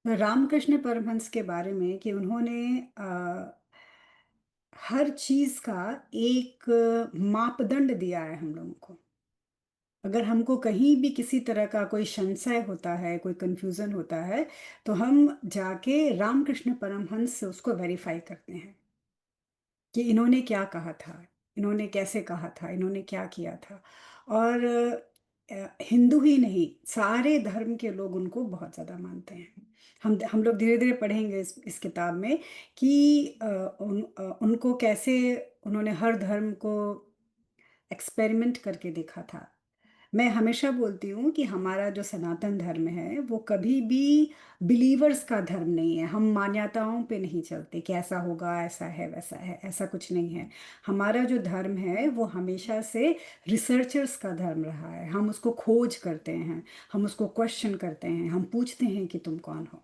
रामकृष्ण परमहंस के बारे में कि उन्होंने हर चीज का एक मापदंड दिया है हम लोगों को। अगर हमको कहीं भी किसी तरह का कोई संशय होता है, कोई कंफ्यूजन होता है, तो हम जाके रामकृष्ण परमहंस से उसको वेरीफाई करते हैं कि इन्होंने क्या कहा था, इन्होंने कैसे कहा था, इन्होंने क्या किया था। और हिंदू ही नहीं, सारे धर्म के लोग उनको बहुत ज़्यादा मानते हैं। हम लोग धीरे धीरे पढ़ेंगे इस किताब में कि उनको कैसे उन्होंने हर धर्म को एक्सपेरिमेंट करके देखा था। मैं हमेशा बोलती हूँ कि हमारा जो सनातन धर्म है वो कभी भी बिलीवर्स का धर्म नहीं है। हम मान्यताओं पे नहीं चलते कि ऐसा होगा, ऐसा है, वैसा है, ऐसा कुछ नहीं है। हमारा जो धर्म है वो हमेशा से रिसर्चर्स का धर्म रहा है। हम उसको खोज करते हैं, हम उसको क्वेश्चन करते हैं, हम पूछते हैं कि तुम कौन हो।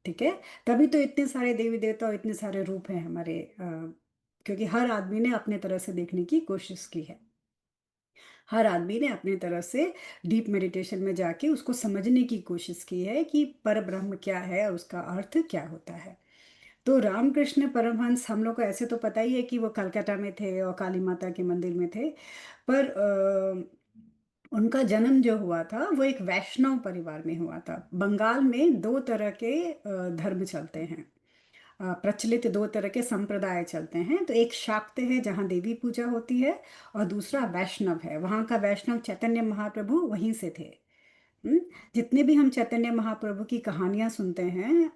ठीक है। तभी तो इतने सारे देवी देवता और इतने सारे रूप हैं हमारे, क्योंकि हर आदमी ने अपने तरह से देखने की कोशिश की है। हर आदमी ने अपने तरफ से डीप मेडिटेशन में जाके उसको समझने की कोशिश की है कि पर ब्रह्म क्या है और उसका अर्थ क्या होता है। तो रामकृष्ण परमहंस, हम लोग को ऐसे तो पता ही है कि वो कलकत्ता में थे और काली माता के मंदिर में थे। पर उनका जन्म जो हुआ था वो एक वैष्णव परिवार में हुआ था। बंगाल में दो तरह के धर्म चलते हैं, प्रचलित दो तरह के संप्रदाय चलते हैं। तो एक शाक्त है जहाँ देवी पूजा होती है, और दूसरा वैष्णव है। वहाँ का वैष्णव चैतन्य महाप्रभु वहीं से थे। जितने भी हम चैतन्य महाप्रभु की कहानियां सुनते हैं,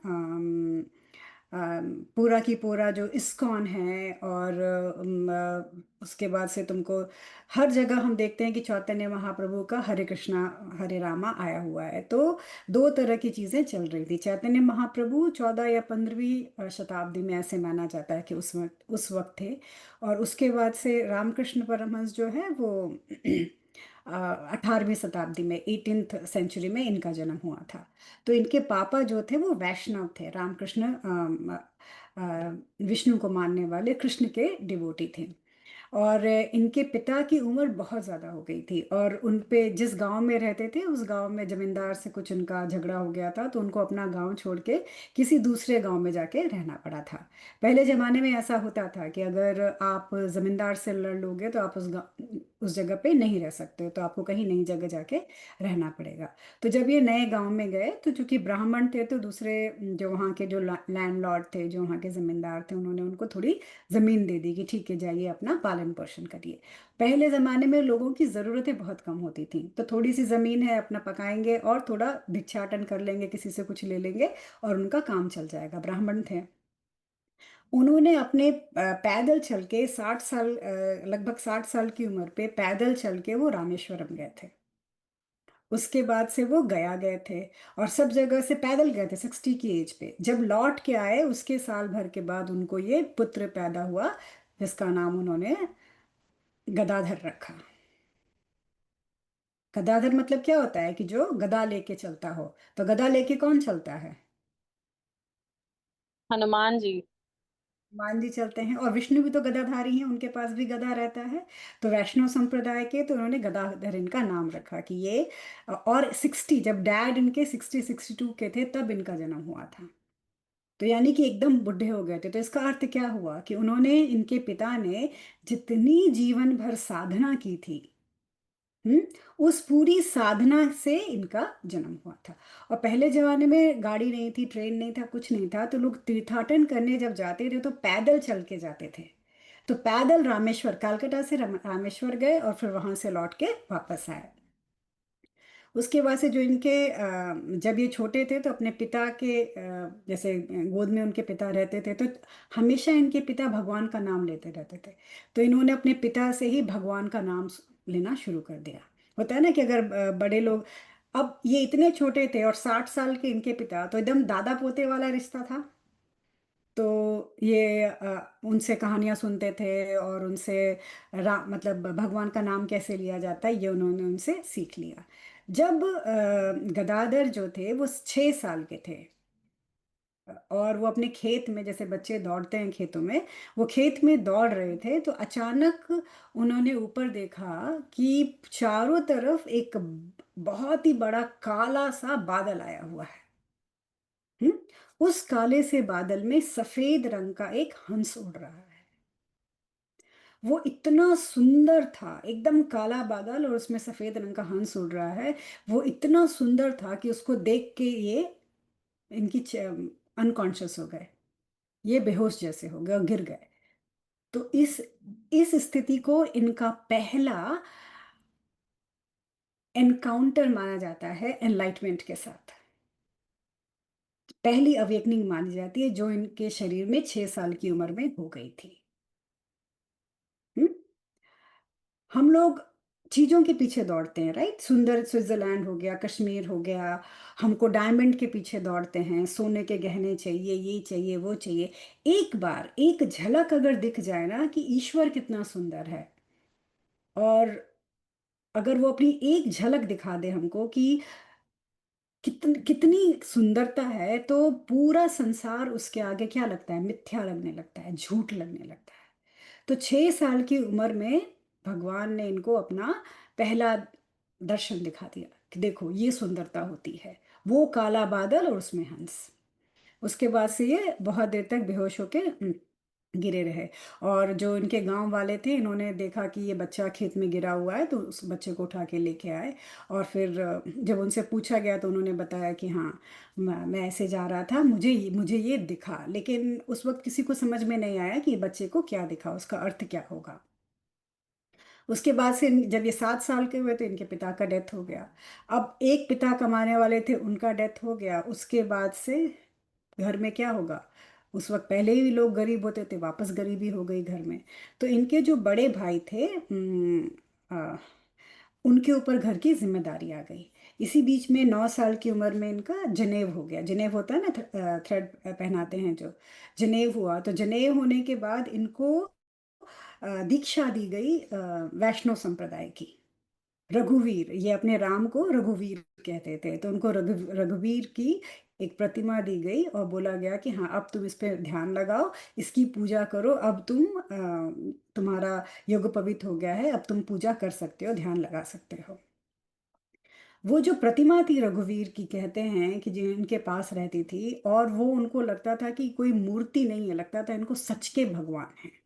पूरा की पूरा जो इस्कॉन है, और उसके बाद से तुमको हर जगह हम देखते हैं कि चैतन्य महाप्रभु का हरे कृष्णा हरे रामा आया हुआ है। तो दो तरह की चीजें चल रही थी। चैतन्य महाप्रभु 14 या 15वीं शताब्दी में ऐसे माना जाता है कि उस वक्त थे। और उसके बाद से रामकृष्ण परमहंस जो है वो 18वीं शताब्दी में, 18th सेंचुरी में इनका जन्म हुआ था। तो इनके पापा जो थे वो वैष्णव थे, रामकृष्ण विष्णु को मानने वाले कृष्ण के डिवोटी थे। और इनके पिता की उम्र बहुत ज़्यादा हो गई थी, और उन पे जिस गांव में रहते थे उस गांव में जमींदार से कुछ उनका झगड़ा हो गया था, तो उनको अपना गांव छोड़ के किसी दूसरे गांव में जाके रहना पड़ा था। पहले ज़माने में ऐसा होता था कि अगर आप जमींदार से लड़ लोगे तो आप उस जगह पे नहीं रह सकते, तो आपको कहीं नई जगह जाके रहना पड़ेगा। तो जब ये नए गांव में गए तो चूंकि ब्राह्मण थे, तो दूसरे जो वहाँ के जो लैंडलॉर्ड थे, जो वहाँ के जमींदार थे, उन्होंने उनको थोड़ी जमीन दे दी कि ठीक है, जाइए अपना पालन पोषण करिए। पहले जमाने में लोगों की जरूरतें बहुत कम होती थी, तो थोड़ी सी जमीन है, अपना पकाएंगे और थोड़ा भिक्षाटन कर लेंगे, किसी से कुछ ले लेंगे और उनका काम चल जाएगा। ब्राह्मण थे। उन्होंने अपने पैदल चल के 60 साल, लगभग 60 साल की उम्र पे पैदल चल के वो रामेश्वरम गए थे। उसके बाद से वो गया गए थे, और सब जगह से पैदल गए थे 60 की एज पे। जब लौट के आए उसके साल भर के बाद उनको ये पुत्र पैदा हुआ, जिसका नाम उन्होंने गदाधर रखा। गदाधर मतलब क्या होता है कि जो गदा लेके चलता हो। तो गदा लेके कौन चलता है? हनुमान जी। हनुमान जी चलते हैं, और विष्णु भी तो गदाधारी हैं, उनके पास भी गदा रहता है। तो वैष्णव संप्रदाय के, तो उन्होंने गदाधर इनका नाम रखा कि ये। और 60, जब डैड इनके 60-62 के थे तब इनका जन्म हुआ था। तो यानी कि एकदम बुढ़े हो गए थे। तो इसका अर्थ क्या हुआ कि उन्होंने, इनके पिता ने जितनी जीवन भर साधना की थी, हम्म उस पूरी साधना से इनका जन्म हुआ था। और पहले जमाने में गाड़ी नहीं थी, ट्रेन नहीं था, कुछ नहीं था, तो लोग तीर्थाटन करने जब जाते थे तो पैदल चल के जाते थे। तो पैदल रामेश्वर, कलकत्ता से रामेश्वर गए और फिर वहां से लौट के वापस आए। उसके बाद से जो इनके जब ये छोटे थे तो अपने पिता के, जैसे गोद में उनके पिता रहते थे, तो हमेशा इनके पिता भगवान का नाम लेते रहते थे। तो इन्होंने अपने पिता से ही भगवान का नाम लेना शुरू कर दिया। होता है ना कि अगर बड़े लोग, अब ये इतने छोटे थे और 60 साल के इनके पिता, तो एकदम दादा पोते वाला रिश्ता था। तो ये उनसे कहानियां सुनते थे, और उनसे मतलब भगवान का नाम कैसे लिया जाता है ये उन्होंने उनसे सीख लिया। जब गदाधर जो थे वो 6 साल के थे, और वो अपने खेत में, जैसे बच्चे दौड़ते हैं खेतों में, वो खेत में दौड़ रहे थे, तो अचानक उन्होंने ऊपर देखा कि चारों तरफ एक बहुत ही बड़ा काला सा बादल आया हुआ है। उस काले से बादल में सफेद रंग का एक हंस उड़ रहा है। वो इतना सुंदर था, एकदम काला बादल और उसमें सफेद रंग का हंस उड़ रहा है। वो इतना सुंदर था कि उसको देख के ये इनकी अनकॉन्शियस हो गए, ये बेहोश जैसे हो गए और गिर गए। तो इस स्थिति को इनका पहला एनकाउंटर माना जाता है एनलाइटमेंट के साथ। पहली अवेकनिंग मानी जाती है जो इनके शरीर में 6 साल की उम्र में हो गई थी। हम्म? हम लोग चीजों के पीछे दौड़ते हैं, राइट? सुंदर स्विट्जरलैंड हो गया, कश्मीर हो गया, हमको डायमंड के पीछे दौड़ते हैं, सोने के गहने चाहिए, ये चाहिए, वो चाहिए। एक बार एक झलक अगर दिख जाए ना कि ईश्वर कितना सुंदर है, और अगर वो अपनी एक झलक दिखा दे हमको कि कितनी सुंदरता है, तो पूरा संसार उसके आगे क्या लगता है? मिथ्या लगने लगता है, झूठ लगने लगता है। तो 6 साल की उम्र में भगवान ने इनको अपना पहला दर्शन दिखा दिया कि देखो ये सुंदरता होती है, वो काला बादल और उसमें हंस। उसके बाद से ये बहुत देर तक बेहोश होके गिरे रहे। और जो इनके गांव वाले थे, इन्होंने देखा कि ये बच्चा खेत में गिरा हुआ है, तो उस बच्चे को उठा के लेके आए। और फिर जब उनसे पूछा गया तो उन्होंने बताया कि हाँ, मैं ऐसे जा रहा था, मुझे ये दिखा। लेकिन उस वक्त किसी को समझ में नहीं आया कि बच्चे को क्या दिखा, उसका अर्थ क्या होगा। उसके बाद से जब ये 7 साल के हुए तो इनके पिता का डेथ हो गया। अब एक पिता कमाने वाले थे, उनका डेथ हो गया। उसके बाद से घर में क्या होगा? उस वक्त पहले ही लोग गरीब होते थे, वापस गरीबी हो गई घर में। तो इनके जो बड़े भाई थे, उनके ऊपर घर की जिम्मेदारी आ गई। इसी बीच में 9 साल की उम्र में इनका जनेव हो गया। जनेव होता है ना, थ्रेड पहनाते हैं जो। जनेव हुआ, तो जनेव होने के बाद इनको दीक्षा दी गई वैष्णव संप्रदाय की। रघुवीर, ये अपने राम को रघुवीर कहते थे, तो उनको रघुवीर की एक प्रतिमा दी गई और बोला गया कि हाँ, अब तुम इस पे ध्यान लगाओ, इसकी पूजा करो। अब तुम्हारा योग पवित्र हो गया है, अब तुम पूजा कर सकते हो, ध्यान लगा सकते हो। वो जो प्रतिमा थी रघुवीर की, कहते हैं कि जो इनके पास रहती थी, और वो उनको लगता था कि कोई मूर्ति नहीं है, लगता था इनको सच के भगवान है।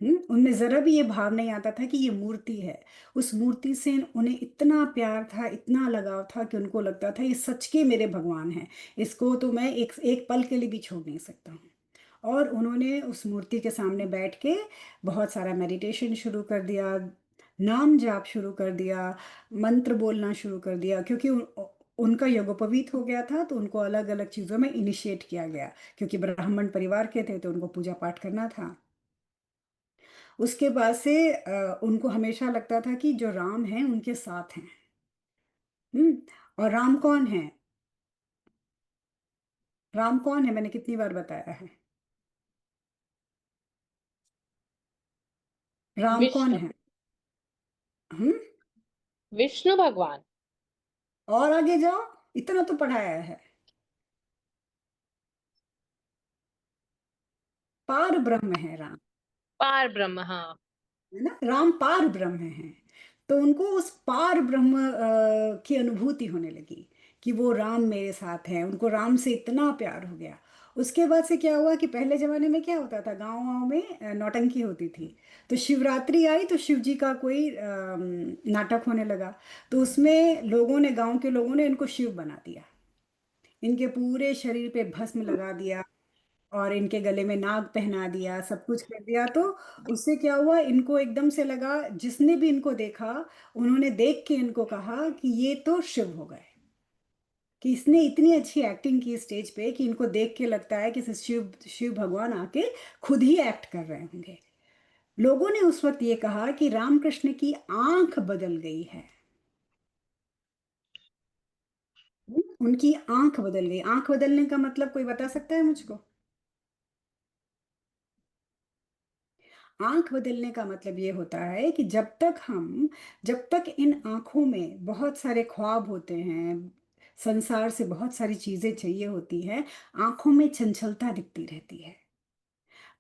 उनमें जरा भी ये भाव नहीं आता था कि ये मूर्ति है। उस मूर्ति से उन्हें इतना प्यार था, इतना लगाव था कि उनको लगता था ये सच के मेरे भगवान हैं, इसको तो मैं एक एक पल के लिए भी छोड़ नहीं सकता हूँ। और उन्होंने उस मूर्ति के सामने बैठ के बहुत सारा मेडिटेशन शुरू कर दिया, नाम जाप शुरू कर दिया, मंत्र बोलना शुरू कर दिया। क्योंकि उनका यज्ञोपवीत हो गया था, तो उनको अलग अलग चीज़ों में इनिशिएट किया गया, क्योंकि ब्राह्मण परिवार के थे तो उनको पूजा पाठ करना था। उसके बाद से उनको हमेशा लगता था कि जो राम हैं उनके साथ हैं। और राम कौन है? राम कौन है, मैंने कितनी बार बताया है। राम कौन विष्णु। है? हम्म। विष्णु भगवान। और आगे जाओ, इतना तो पढ़ाया है। पार ब्रह्म है राम, पार ब्रह्म, हाँ। है ना? राम पार ब्रह्म है। तो उनको उस पार ब्रह्म की अनुभूति होने लगी कि वो राम मेरे साथ है। उनको राम से इतना प्यार हो गया। उसके बाद से क्या हुआ कि पहले जमाने में क्या होता था, गांव गांव में नौटंकी होती थी। तो शिवरात्रि आई तो शिव जी का कोई नाटक होने लगा। तो उसमें लोगों ने, गांव के लोगों ने इनको शिव बना दिया, इनके पूरे शरीर पे भस्म लगा दिया, और इनके गले में नाग पहना दिया, सब कुछ कर दिया। तो उससे क्या हुआ, इनको एकदम से लगा, जिसने भी इनको देखा, उन्होंने देख के इनको कहा कि ये तो शिव हो गए, कि इसने इतनी अच्छी एक्टिंग की स्टेज पे कि इनको देख के लगता है कि शिव शिव भगवान आके खुद ही एक्ट कर रहे होंगे। लोगों ने उस वक्त ये कहा कि रामकृष्ण की आंख बदल गई है। उनकी आंख बदल गई। आंख बदलने का मतलब कोई बता सकता है मुझको? आंख बदलने का मतलब ये होता है कि जब तक इन आंखों में बहुत सारे ख्वाब होते हैं, संसार से बहुत सारी चीजें चाहिए होती हैं, आंखों में चंचलता दिखती रहती है।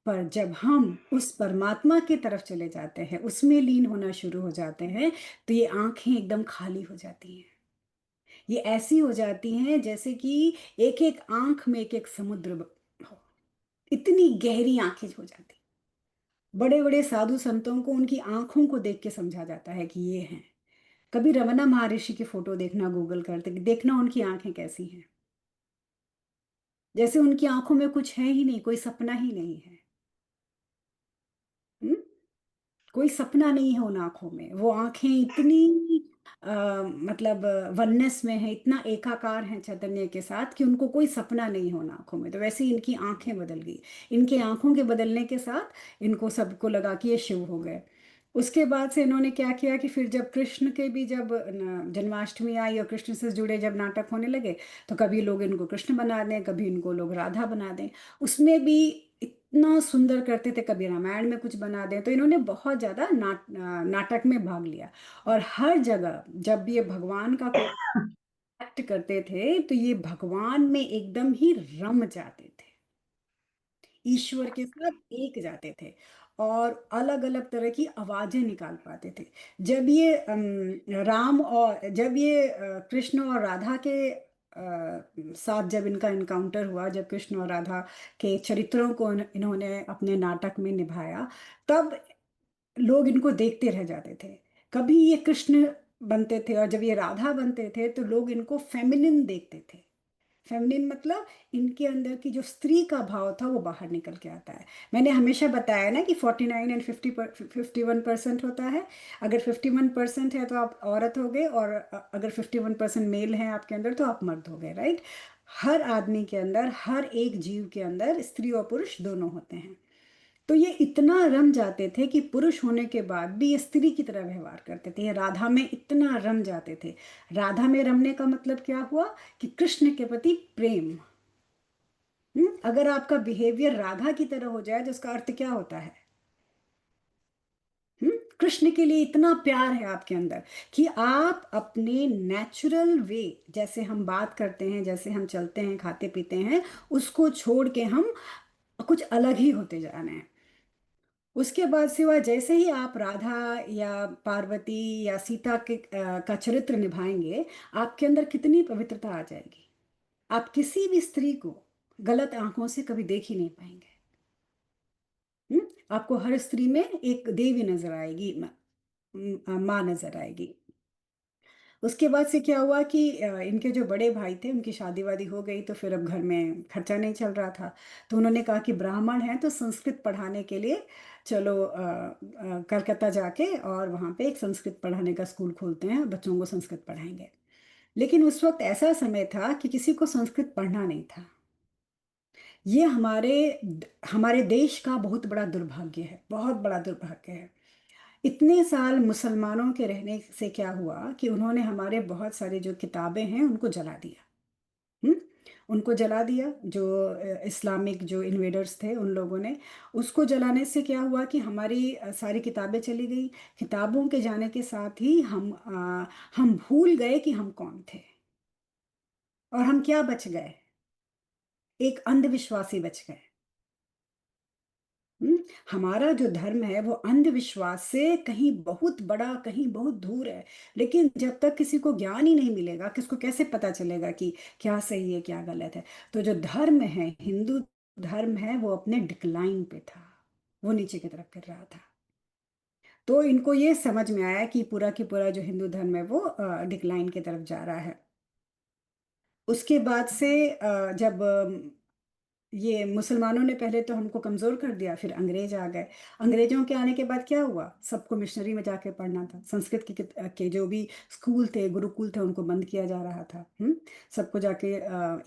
पर जब हम उस परमात्मा की तरफ चले जाते हैं, उसमें लीन होना शुरू हो जाते हैं, तो ये आंखें एकदम खाली हो जाती हैं। ये ऐसी हो जाती हैं जैसे कि एक एक आंख में एक एक समुद्र हो। इतनी गहरी आंखें हो जाती। बड़े बड़े साधु संतों को उनकी आंखों को देख के समझा जाता है कि ये हैं। कभी रमना महर्षि की फोटो देखना, गूगल करते देखना उनकी आंखें कैसी हैं। जैसे उनकी आंखों में कुछ है ही नहीं, कोई सपना ही नहीं है। हम्म? कोई सपना नहीं है उन आंखों में। वो आंखें इतनी मतलब वननेस में है, इतना एकाकार है चैतन्य के साथ कि उनको कोई सपना नहीं है उन आंखों में। तो वैसे ही इनकी आंखें बदल गई। इनकी आंखों के बदलने के साथ इनको सबको लगा कि ये शिव हो गए। उसके बाद से इन्होंने क्या किया कि फिर जब कृष्ण के भी जब जन्माष्टमी आई और कृष्ण से जुड़े जब नाटक होने लगे, तो कभी लोग इनको कृष्ण बना दें, कभी इनको लोग राधा बना दें। उसमें भी इतना सुंदर करते थे, कभी रामायण में कुछ बना दें। तो इन्होंने बहुत ज़्यादा नाटक में भाग लिया। और हर जगह जब ये भगवान का कोई एक्ट करते थे तो ये भगवान में एकदम ही रम जाते थे, ईश्वर के साथ एक जाते थे। और अलग अलग तरह की आवाजें निकाल पाते थे। जब ये राम और जब ये कृष्ण और राधा के साथ जब इनका इनकाउंटर हुआ, जब कृष्ण और राधा के चरित्रों को इन्होंने अपने नाटक में निभाया, तब लोग इनको देखते रह जाते थे। कभी ये कृष्ण बनते थे और जब ये राधा बनते थे तो लोग इनको फेमिनिन देखते थे। फेमिनिन मतलब इनके अंदर की जो स्त्री का भाव था वो बाहर निकल के आता है। मैंने हमेशा बताया ना कि 49 एंड 51% होता है। अगर 51% है तो आप औरत हो गए, और अगर 51% मेल है आपके अंदर तो आप मर्द हो गए, राइट। हर आदमी के अंदर, हर एक जीव के अंदर स्त्री और पुरुष दोनों होते हैं। तो ये इतना रम जाते थे कि पुरुष होने के बाद भी ये स्त्री की तरह व्यवहार करते थे। ये राधा में इतना रम जाते थे। राधा में रमने का मतलब क्या हुआ कि कृष्ण के प्रति प्रेम। अगर आपका बिहेवियर राधा की तरह हो जाए तो उसका अर्थ क्या होता है? कृष्ण के लिए इतना प्यार है आपके अंदर कि आप अपने नेचुरल वे, जैसे हम बात करते हैं, जैसे हम चलते हैं, खाते पीते हैं, उसको छोड़ के हम कुछ अलग ही होते जा रहे हैं। उसके बाद सिवा जैसे ही आप राधा या पार्वती या सीता का चरित्र निभाएंगे, आपके अंदर कितनी पवित्रता आ जाएगी। आप किसी भी स्त्री को गलत आंखों से कभी देख ही नहीं पाएंगे। आपको हर स्त्री में एक देवी नजर आएगी, माँ नजर आएगी। उसके बाद से क्या हुआ कि इनके जो बड़े भाई थे उनकी शादी वादी हो गई, तो फिर अब घर में खर्चा नहीं चल रहा था। तो उन्होंने कहा कि ब्राह्मण हैं तो संस्कृत पढ़ाने के लिए चलो कलकत्ता जाके और वहाँ पे एक संस्कृत पढ़ाने का स्कूल खोलते हैं, बच्चों को संस्कृत पढ़ाएंगे। लेकिन उस वक्त ऐसा समय था कि किसी को संस्कृत पढ़ना नहीं था। ये हमारे देश का बहुत बड़ा दुर्भाग्य है, बहुत बड़ा दुर्भाग्य है। इतने साल मुसलमानों के रहने से क्या हुआ कि उन्होंने हमारे बहुत सारे जो किताबें हैं उनको जला दिया। हम्म उनको जला दिया, जो इस्लामिक जो इन्वेडर्स थे उन लोगों ने। उसको जलाने से क्या हुआ कि हमारी सारी किताबें चली गई। किताबों के जाने के साथ ही हम भूल गए कि हम कौन थे। और हम क्या बच गए? एक अंधविश्वासी बच गए। हम्म हमारा जो धर्म है वो अंधविश्वास से कहीं बहुत बड़ा, कहीं बहुत दूर है। लेकिन जब तक किसी को ज्ञान ही नहीं मिलेगा, किसको कैसे पता चलेगा कि क्या सही है क्या गलत है? तो जो धर्म है, हिंदू धर्म है, वो अपने डिक्लाइन पे था। वो नीचे की तरफ गिर रहा था। तो इनको ये समझ में आया कि पूरा की पूरा जो हिंदू धर्म है वो डिक्लाइन की तरफ जा रहा है। उसके बाद से जब ये मुसलमानों ने पहले तो हमको कमजोर कर दिया, फिर अंग्रेज आ गए। अंग्रेजों के आने के बाद क्या हुआ? सबको मिशनरी में जाके पढ़ना था। संस्कृत के जो भी स्कूल थे, गुरुकुल थे, उनको बंद किया जा रहा था। सबको जाके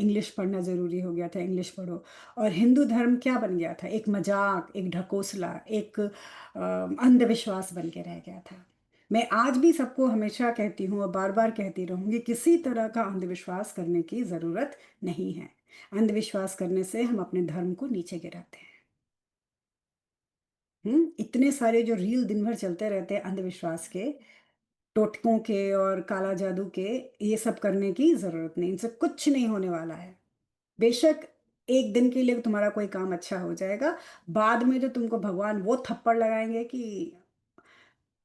इंग्लिश पढ़ना जरूरी हो गया था, इंग्लिश पढ़ो। और हिंदू धर्म क्या बन गया था? एक मजाक, एक ढकोसला, एक अंधविश्वास बन के रह गया था। मैं आज भी सबको हमेशा कहती हूँ और बार बार कहती रहूंगी, किसी तरह का अंधविश्वास करने की जरूरत नहीं है। अंधविश्वास करने से हम अपने धर्म को नीचे गिराते हैं। इतने सारे जो रील दिन भर चलते रहते हैं अंधविश्वास के, टोटकों के और काला जादू के, ये सब करने की जरूरत नहीं। इनसे कुछ नहीं होने वाला है। बेशक एक दिन के लिए तुम्हारा कोई काम अच्छा हो जाएगा, बाद में तो तुमको भगवान वो थप्पड़ लगाएंगे कि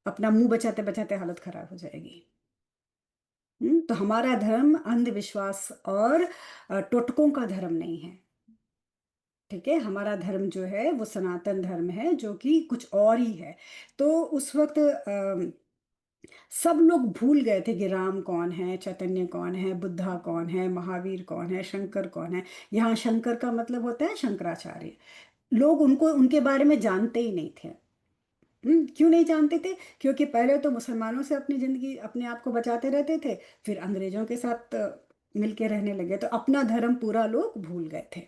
अपना मुंह बचाते बचाते हालत खराब हो जाएगी। तो हमारा धर्म अंधविश्वास और टोटकों का धर्म नहीं है। ठीक है, हमारा धर्म जो है वो सनातन धर्म है, जो कि कुछ और ही है। तो उस वक्त सब लोग भूल गए थे कि राम कौन है, चैतन्य कौन है, बुद्धा कौन है, महावीर कौन है, शंकर कौन है। यहाँ शंकर का मतलब होता है शंकराचार्य। लोग उनको उनके बारे में जानते ही नहीं थे। क्यों नहीं जानते थे? क्योंकि पहले तो मुसलमानों से अपनी जिंदगी, अपने आप को बचाते रहते थे, फिर अंग्रेजों के साथ मिलके रहने लगे, तो अपना धर्म पूरा लोग भूल गए थे।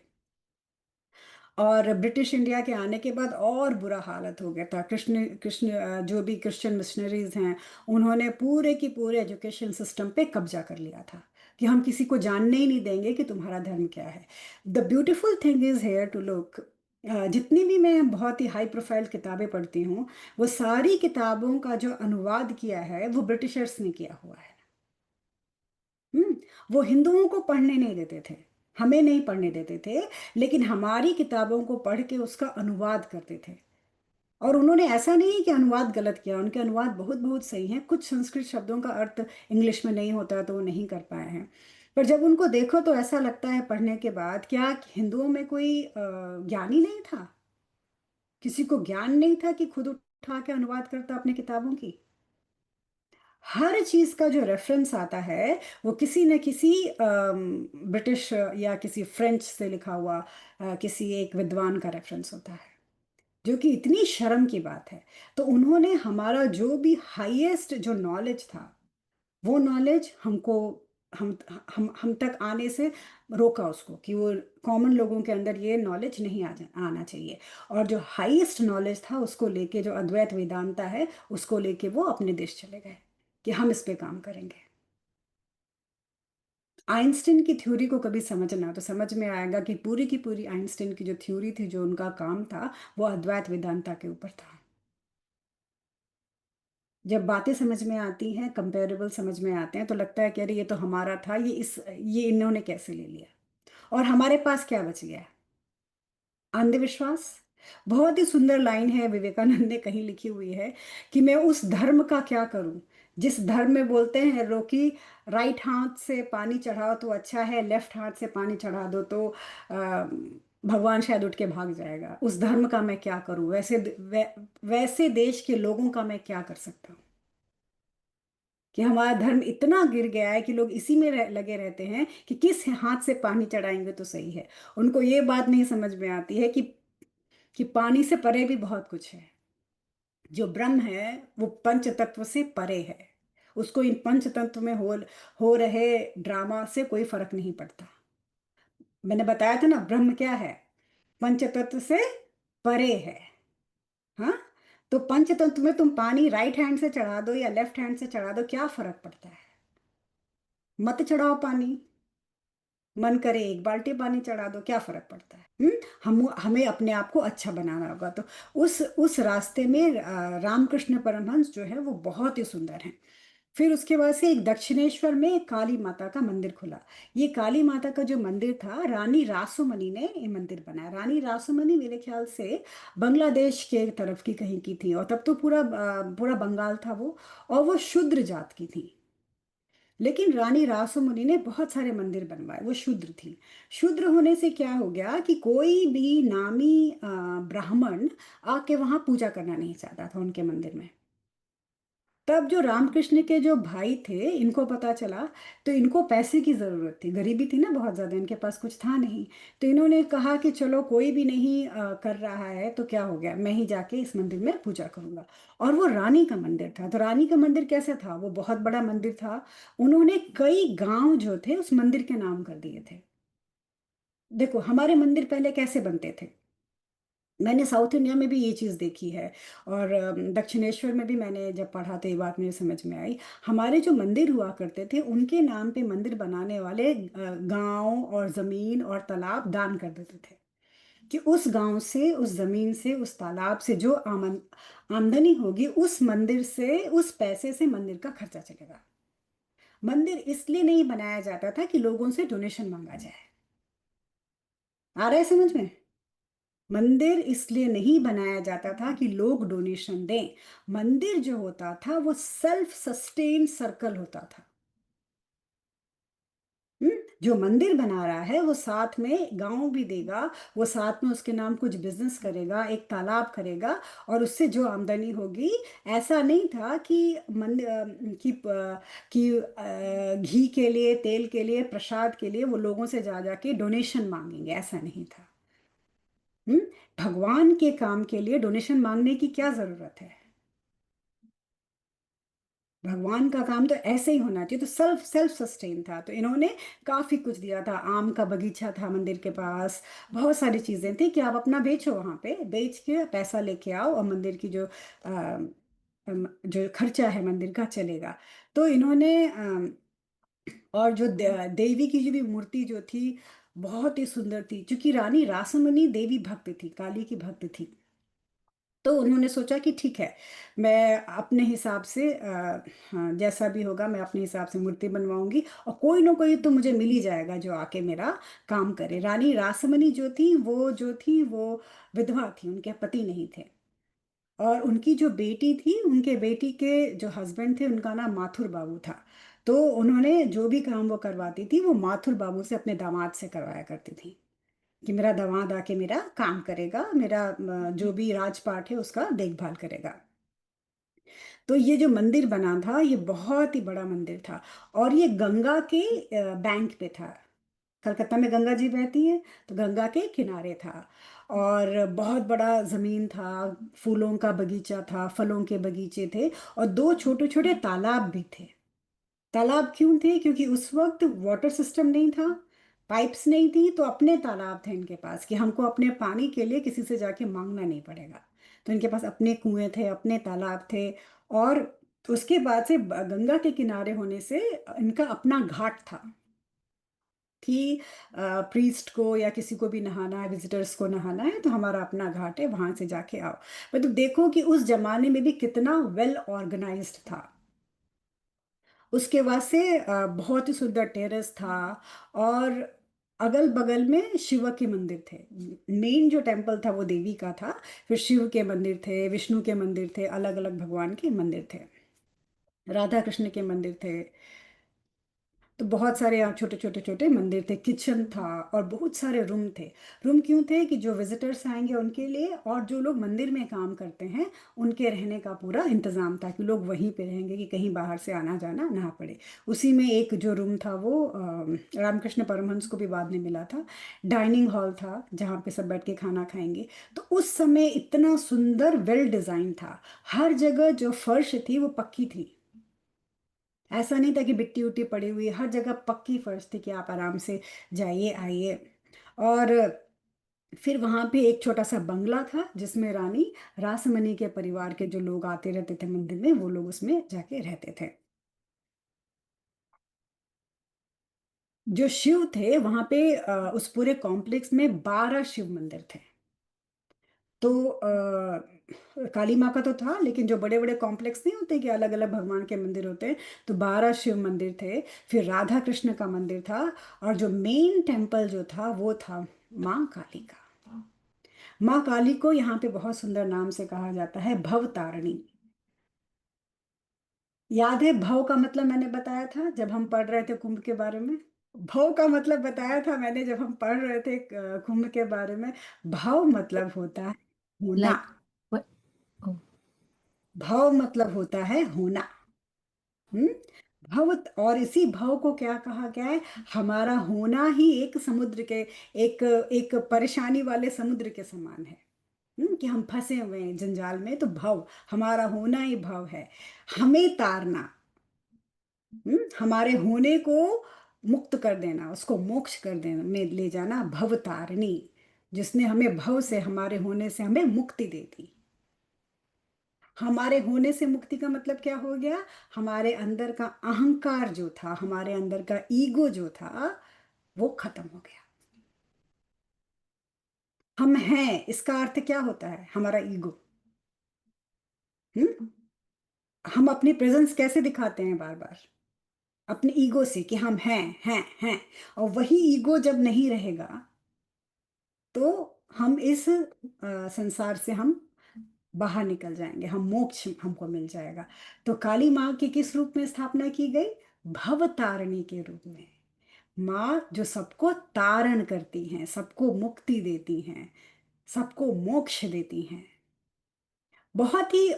और ब्रिटिश इंडिया के आने के बाद और बुरा हालत हो गया था। कृष्ण कृष्ण जो भी क्रिश्चियन मिशनरीज हैं, उन्होंने पूरे की पूरे एजुकेशन सिस्टम पे कब्जा कर लिया था कि हम किसी को जानने ही नहीं देंगे कि तुम्हारा धर्म क्या है। The beautiful thing is here to look, जितनी भी मैं बहुत ही हाई प्रोफाइल किताबें पढ़ती हूँ, वो सारी किताबों का जो अनुवाद किया है वो ब्रिटिशर्स ने किया हुआ है। हम्म वो हिंदुओं को पढ़ने नहीं देते थे, हमें नहीं पढ़ने देते थे, लेकिन हमारी किताबों को पढ़ के उसका अनुवाद करते थे। और उन्होंने ऐसा नहीं है कि अनुवाद गलत किया, उनके अनुवाद बहुत बहुत सही हैं। कुछ संस्कृत शब्दों का अर्थ इंग्लिश में नहीं होता तो वो नहीं कर पाए हैं। पर जब उनको देखो तो ऐसा लगता है पढ़ने के बाद, क्या हिंदुओं में कोई ज्ञान ही नहीं था? किसी को ज्ञान नहीं था कि खुद उठा के अनुवाद करता अपनी किताबों की? हर चीज का जो रेफरेंस आता है वो किसी न किसी ब्रिटिश या किसी फ्रेंच से लिखा हुआ किसी एक विद्वान का रेफरेंस होता है, जो कि इतनी शर्म की बात है। तो उन्होंने हमारा जो भी हाईएस्ट जो नॉलेज था, वो नॉलेज हमको, हम तक आने से रोका उसको, कि वो कॉमन लोगों के अंदर ये नॉलेज नहीं आना चाहिए। और जो हाईएस्ट नॉलेज था उसको लेके, जो अद्वैत वेदांता है, उसको लेके वो अपने देश चले गए कि हम इस पे काम करेंगे। आइंस्टीन की थ्योरी को कभी समझना तो समझ में आएगा कि पूरी की पूरी आइंस्टीन की जो थ्योरी थी, जो उनका काम था, वो अद्वैत वेदांता के ऊपर था। जब बातें समझ में आती हैं, कंपेरेबल समझ में आते हैं, तो लगता है कि अरे ये तो हमारा था, ये इन्होंने कैसे ले लिया? और हमारे पास क्या बच गया? अंधविश्वास। बहुत ही सुंदर लाइन है, विवेकानंद ने कहीं लिखी हुई है कि मैं उस धर्म का क्या करूं जिस धर्म में बोलते हैं रोकी, राइट हाथ से पानी चढ़ाओ तो अच्छा है, लेफ्ट हाथ से पानी चढ़ा दो तो भगवान शायद उठ के भाग जाएगा। उस धर्म का मैं क्या करूं? वैसे देश के लोगों का मैं क्या कर सकता हूँ कि हमारा धर्म इतना गिर गया है कि लोग इसी में लगे रहते हैं कि किस हाथ से पानी चढ़ाएंगे तो सही है। उनको ये बात नहीं समझ में आती है कि पानी से परे भी बहुत कुछ है। जो ब्रह्म है वो पंच तत्व से परे है। उसको इन पंच तत्व में हो रहे ड्रामा से कोई फर्क नहीं पड़ता। मैंने बताया था ना, ब्रह्म क्या है? पंच तत्व से परे है। हाँ, तो पंच तत्व में तुम पानी राइट हैंड से चढ़ा दो या लेफ्ट हैंड से चढ़ा दो, क्या फर्क पड़ता है? मत चढ़ाओ पानी, मन करे एक बाल्टी पानी चढ़ा दो, क्या फर्क पड़ता है? हम हमें अपने आप को अच्छा बनाना होगा। तो उस रास्ते में रामकृष्ण परमहंस जो है वो बहुत ही सुंदर हैं। फिर उसके बाद से एक दक्षिणेश्वर में एक काली माता का मंदिर खुला। ये काली माता का जो मंदिर था, रानी रासुमनी ने ये मंदिर बनाया। रानी रासुमनी मेरे ख्याल से बांग्लादेश के तरफ की कहीं की थी, और तब तो पूरा बंगाल था वो, और वो शूद्र जात की थी। लेकिन रानी रासुमनी ने बहुत सारे मंदिर बनवाए, वो शूद्र थी। शूद्र होने से क्या हो गया कि कोई भी नामी ब्राह्मण आके वहां पूजा करना नहीं चाहता था उनके मंदिर में। तब जो रामकृष्ण के जो भाई थे, इनको पता चला, तो इनको पैसे की जरूरत थी, गरीबी थी ना बहुत ज्यादा, इनके पास कुछ था नहीं। तो इन्होंने कहा कि चलो कोई भी नहीं कर रहा है तो क्या हो गया, मैं ही जाके इस मंदिर में पूजा करूंगा। और वो रानी का मंदिर था। तो रानी का मंदिर कैसे था? वो बहुत बड़ा मंदिर था। उन्होंने कई गांव जो थे उस मंदिर के नाम कर दिए थे। देखो हमारे मंदिर पहले कैसे बनते थे, मैंने साउथ इंडिया में भी ये चीज़ देखी है। और दक्षिणेश्वर में भी मैंने जब पढ़ा तो ये बात मेरे समझ में आई। हमारे जो मंदिर हुआ करते थे, उनके नाम पे मंदिर बनाने वाले गांव और ज़मीन और तालाब दान कर देते थे, कि उस गांव से, उस ज़मीन से, उस तालाब से जो आमदनी होगी, उस मंदिर से, उस पैसे से मंदिर का खर्चा चलेगा। मंदिर इसलिए नहीं बनाया जाता था कि लोगों से डोनेशन मांगा जाए। आ रहा है समझ में? मंदिर इसलिए नहीं बनाया जाता था कि लोग डोनेशन दें। मंदिर जो होता था वो सेल्फ सस्टेन सर्कल होता था। जो मंदिर बना रहा है वो साथ में गांव भी देगा, वो साथ में उसके नाम कुछ बिजनेस करेगा, एक तालाब करेगा, और उससे जो आमदनी होगी, ऐसा नहीं था कि घी के लिए, तेल के लिए, प्रसाद के लिए वो लोगों से जा जाके डोनेशन मांगेंगे, ऐसा नहीं था। हम्म। भगवान के काम के लिए डोनेशन मांगने की क्या जरूरत है? भगवान का काम तो ऐसे ही होना चाहिए, तो सेल्फ सेल्फ सस्टेन था। तो इन्होंने काफी कुछ दिया था, आम का बगीचा था मंदिर के पास, बहुत सारी चीजें थी कि आप अपना बेचो, वहां पे बेच के पैसा लेके आओ, और मंदिर की जो खर्चा है मंदिर का चलेगा। तो इन्होंने और जो देवी की जो भी मूर्ति जो थी, बहुत ही सुंदर थी, क्योंकि रानी रासमणी देवी भक्त थी, काली की भक्त थी। तो उन्होंने सोचा कि ठीक है, मैं अपने हिसाब से हाँ, जैसा भी होगा मैं अपने हिसाब से मूर्ति बनवाऊंगी, और कोई ना कोई तो मुझे मिल ही जाएगा जो आके मेरा काम करे। रानी रासमणी जो थी वो विधवा थी, उनके पति नहीं थे। और उनकी जो बेटी थी, उनके बेटी के जो हस्बैंड थे, उनका नाम माथुर बाबू था। तो उन्होंने जो भी काम वो करवाती थी, वो माथुर बाबू से, अपने दामाद से करवाया करती थी, कि मेरा दामाद आके मेरा काम करेगा, मेरा जो भी राजपाट है उसका देखभाल करेगा। तो ये जो मंदिर बना था, ये बहुत ही बड़ा मंदिर था, और ये गंगा के बैंक पे था। कलकत्ता में गंगा जी बहती है, तो गंगा के किनारे था। और बहुत बड़ा जमीन था, फूलों का बगीचा था, फलों के बगीचे थे, और दो छोटे छोटे तालाब भी थे। तालाब क्यों थे? क्योंकि उस वक्त वाटर सिस्टम नहीं था, पाइप्स नहीं थी, तो अपने तालाब थे इनके पास, कि हमको अपने पानी के लिए किसी से जाके मांगना नहीं पड़ेगा। तो इनके पास अपने कुएं थे, अपने तालाब थे। और उसके बाद से गंगा के किनारे होने से इनका अपना घाट था, कि प्रीस्ट को या किसी को भी नहाना है, विजिटर्स को नहाना है, तो हमारा अपना घाट है, वहां से जाके आओ। मतलब देखो कि उस जमाने में भी कितना वेल ऑर्गेनाइज्ड था। उसके बाद से बहुत ही सुंदर टेरेस था, और अगल बगल में शिव के मंदिर थे। मेन जो टेम्पल था वो देवी का था, फिर शिव के मंदिर थे, विष्णु के मंदिर थे, अलग अलग भगवान के मंदिर थे, राधा कृष्ण के मंदिर थे। तो बहुत सारे यहाँ छोटे छोटे छोटे मंदिर थे, किचन था, और बहुत सारे रूम थे। रूम क्यों थे? कि जो विजिटर्स आएंगे उनके लिए, और जो लोग मंदिर में काम करते हैं उनके रहने का पूरा इंतजाम था, कि लोग वहीं पे रहेंगे, कि कहीं बाहर से आना जाना ना पड़े। उसी में एक जो रूम था वो रामकृष्ण परमहंस को भी बाद में मिला था। डाइनिंग हॉल था जहाँ पे सब बैठ के खाना खाएंगे। तो उस समय इतना सुंदर वेल डिजाइन था, हर जगह जो फर्श थी वो पक्की थी। ऐसा नहीं था कि मिट्टी उट्टी पड़ी हुई, हर जगह पक्की फर्श थी, कि आप आराम से जाइए आइए। और फिर वहां पे एक छोटा सा बंगला था, जिसमें रानी रासमणी के परिवार के जो लोग आते रहते थे मंदिर में, वो लोग उसमें जाके रहते थे। जो शिव थे वहां पे, उस पूरे कॉम्प्लेक्स में 12 शिव मंदिर थे। तो काली माँ का तो था, लेकिन जो बड़े बड़े कॉम्प्लेक्स नहीं होते कि अलग अलग भगवान के मंदिर होते हैं, तो 12 शिव मंदिर थे। फिर राधा कृष्ण का मंदिर था, और जो मेन टेम्पल जो था वो था माँ काली का। माँ काली को यहाँ पे बहुत सुंदर नाम से कहा जाता है, भवतारिणी। याद है भव का मतलब मैंने बताया था जब हम पढ़ रहे थे कुंभ के बारे में? भव का मतलब बताया था मैंने जब हम पढ़ रहे थे कुंभ के बारे में। भव मतलब होता है होना। Like what? Oh, भव मतलब होता है होना। हम्म। भव, और इसी भव को क्या कहा गया है? हमारा होना ही एक समुद्र के, एक एक परेशानी वाले समुद्र के समान है। कि हम फंसे हुए हैं जंजाल में, तो भव, हमारा होना ही भव है। हमें तारना, हमारे होने को मुक्त कर देना, उसको मोक्ष कर देना में ले जाना, भव तारिणी। जिसने हमें भव से, हमारे होने से हमें मुक्ति दे दी। हमारे होने से मुक्ति का मतलब क्या हो गया? हमारे अंदर का अहंकार जो था, हमारे अंदर का ईगो जो था, वो खत्म हो गया। हम हैं, इसका अर्थ क्या होता है? हमारा ईगो। हम्म। हम अपनी प्रेजेंस कैसे दिखाते हैं बार बार? अपने ईगो से, कि हम हैं। और वही ईगो जब नहीं रहेगा, तो हम इस संसार से हम बाहर निकल जाएंगे, हम मोक्ष हमको मिल जाएगा। तो काली माँ की किस रूप में स्थापना की गई? भवतारिणी के रूप में। माँ जो सबको तारण करती हैं, सबको मुक्ति देती हैं, सबको मोक्ष देती हैं। बहुत ही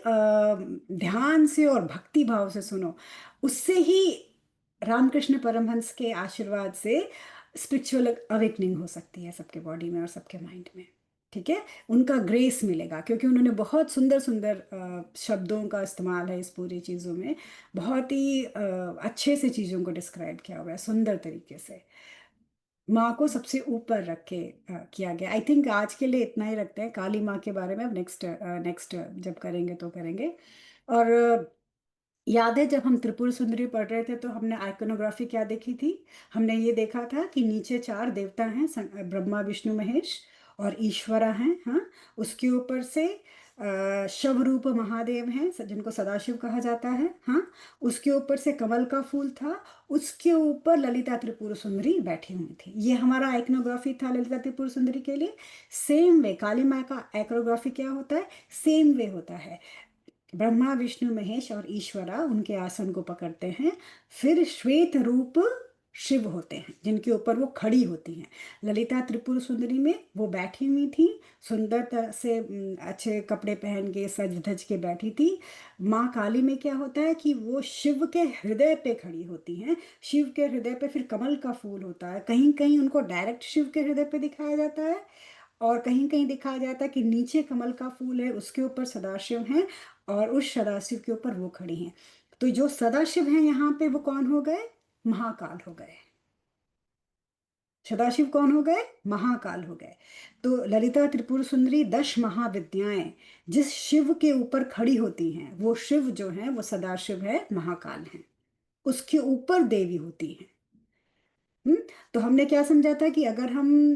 ध्यान से और भक्ति भाव से सुनो, उससे ही रामकृष्ण परमहंस के आशीर्वाद से स्पिरिचुअल अवेकनिंग हो सकती है सबके बॉडी में और सबके माइंड में। ठीक है, उनका ग्रेस मिलेगा क्योंकि उन्होंने बहुत सुंदर सुंदर शब्दों का इस्तेमाल है इस पूरी चीज़ों में। बहुत ही अच्छे से चीज़ों को डिस्क्राइब किया हुआ है सुंदर तरीके से। माँ को सबसे ऊपर रख के किया गया। आई थिंक आज के लिए इतना ही रखते हैं काली माँ के बारे में, अब नेक्स्ट नेक्स्ट जब करेंगे तो करेंगे। और याद है जब हम त्रिपुर सुंदरी पढ़ रहे थे तो हमने आइकोनोग्राफी क्या देखी थी? हमने ये देखा था कि नीचे चार देवता हैं, ब्रह्मा विष्णु महेश और ईश्वरा हैं। हाँ, उसके ऊपर से शवरूप महादेव हैं जिनको सदाशिव कहा जाता है। हाँ, उसके ऊपर से कमल का फूल था, उसके ऊपर ललिता त्रिपुर सुंदरी बैठी हुई थी। ये हमारा आइकोनोग्राफी था ललिता त्रिपुर सुंदरी के लिए। सेम वे काली माँ का आइकोनोग्राफी क्या होता है? सेम वे होता है। ब्रह्मा विष्णु महेश और ईश्वरा उनके आसन को पकड़ते हैं, फिर श्वेत रूप शिव होते हैं जिनके ऊपर वो खड़ी होती हैं। ललिता त्रिपुर सुंदरी में वो बैठी हुई थी, सुंदर तरह से अच्छे कपड़े पहन के सज धज के बैठी थी। माँ काली में क्या होता है कि वो शिव के हृदय पे खड़ी होती हैं। शिव के हृदय पे फिर कमल का फूल होता है, कहीं कहीं उनको डायरेक्ट शिव के हृदय पे दिखाया जाता है और कहीं कहीं दिखाया जाता है कि नीचे कमल का फूल है, उसके ऊपर सदाशिव हैं और उस सदाशिव के ऊपर वो खड़ी हैं। तो जो सदाशिव हैं यहाँ पे वो कौन हो गए? महाकाल हो गए। सदाशिव कौन हो गए? महाकाल हो गए। तो ललिता त्रिपुर सुंदरी 10 महाविद्याएं जिस शिव के ऊपर खड़ी होती हैं, वो शिव जो है वो सदाशिव है, महाकाल है, उसके ऊपर देवी होती हैं। हम्म। तो हमने क्या समझा था कि अगर हम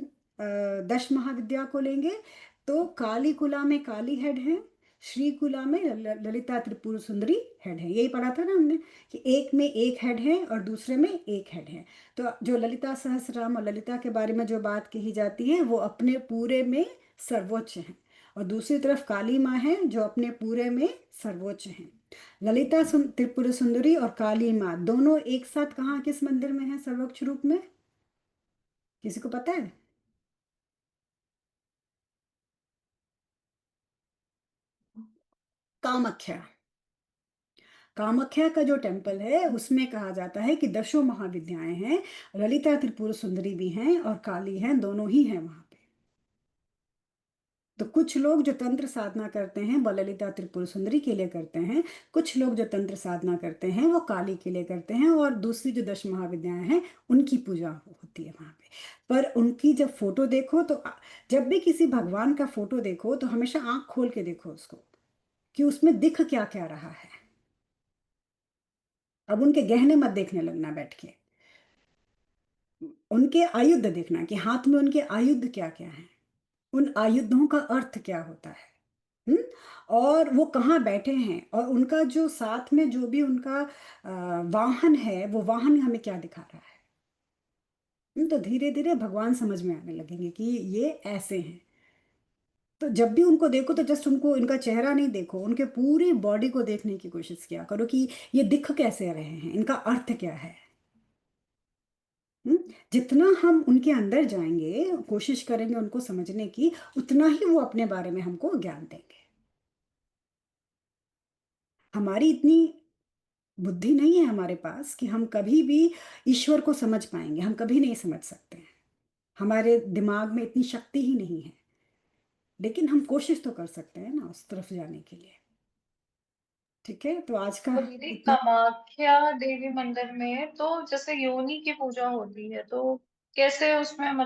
10 महाविद्या को लेंगे तो काली कुला में काली हेड है, श्री कुला में ललिता त्रिपुर सुंदरी हेड है। यही पढ़ा था ना हमने कि एक में एक हेड है और दूसरे में एक हेड है। तो जो ललिता सहस्रनाम और ललिता के बारे में जो बात कही जाती है वो अपने पूरे में सर्वोच्च है, और दूसरी तरफ काली माँ है जो अपने पूरे में सर्वोच्च है। ललिता त्रिपुर सुंदरी और काली माँ दोनों एक साथ कहाँ किस मंदिर में है सर्वोच्च रूप में? किसी को पता है? कामाख्या। कामाख्या का जो टेम्पल है उसमें कहा जाता है कि दशों महाविद्याएं हैं, ललिता त्रिपुर सुंदरी भी हैं और काली हैं, दोनों ही हैं वहां पे। तो कुछ लोग जो तंत्र साधना करते हैं वो ललिता त्रिपुर सुंदरी के लिए करते हैं, कुछ लोग जो तंत्र साधना करते हैं वो काली के लिए करते हैं, और दूसरी जो 10 महाविद्याएं हैं उनकी पूजा होती है वहां पे। पर उनकी जब फोटो देखो तो जब भी किसी भगवान का फोटो देखो तो हमेशा आंख खोल के देखो उसको कि उसमें दिख क्या क्या रहा है। अब उनके गहने मत देखने लगना बैठ के, उनके आयुध देखना कि हाथ में उनके आयुध क्या क्या हैं, उन आयुधों का अर्थ क्या होता है। हम्म। और वो कहाँ बैठे हैं और उनका जो साथ में जो भी उनका वाहन है वो वाहन हमें क्या दिखा रहा है। तो धीरे धीरे भगवान समझ में आने लगेंगे कि ये ऐसे हैं। तो जब भी उनको देखो तो जस्ट उनको इनका चेहरा नहीं देखो, उनके पूरी बॉडी को देखने की कोशिश किया करो कि ये दिख कैसे रहे हैं, इनका अर्थ क्या है। हम्म। जितना हम उनके अंदर जाएंगे, कोशिश करेंगे उनको समझने की, उतना ही वो अपने बारे में हमको ज्ञान देंगे। हमारी इतनी बुद्धि नहीं है हमारे पास कि हम कभी भी ईश्वर को समझ पाएंगे, हम कभी नहीं समझ सकते हैं, हमारे दिमाग में इतनी शक्ति ही नहीं है। लेकिन हम कोशिश तो कर सकते हैं ना उस तरफ जाने के लिए। ठीक है, तो आज का तो दीदी इतना। कामाख्या देवी मंदिर में तो जैसे योनि की पूजा होती है तो कैसे उसमें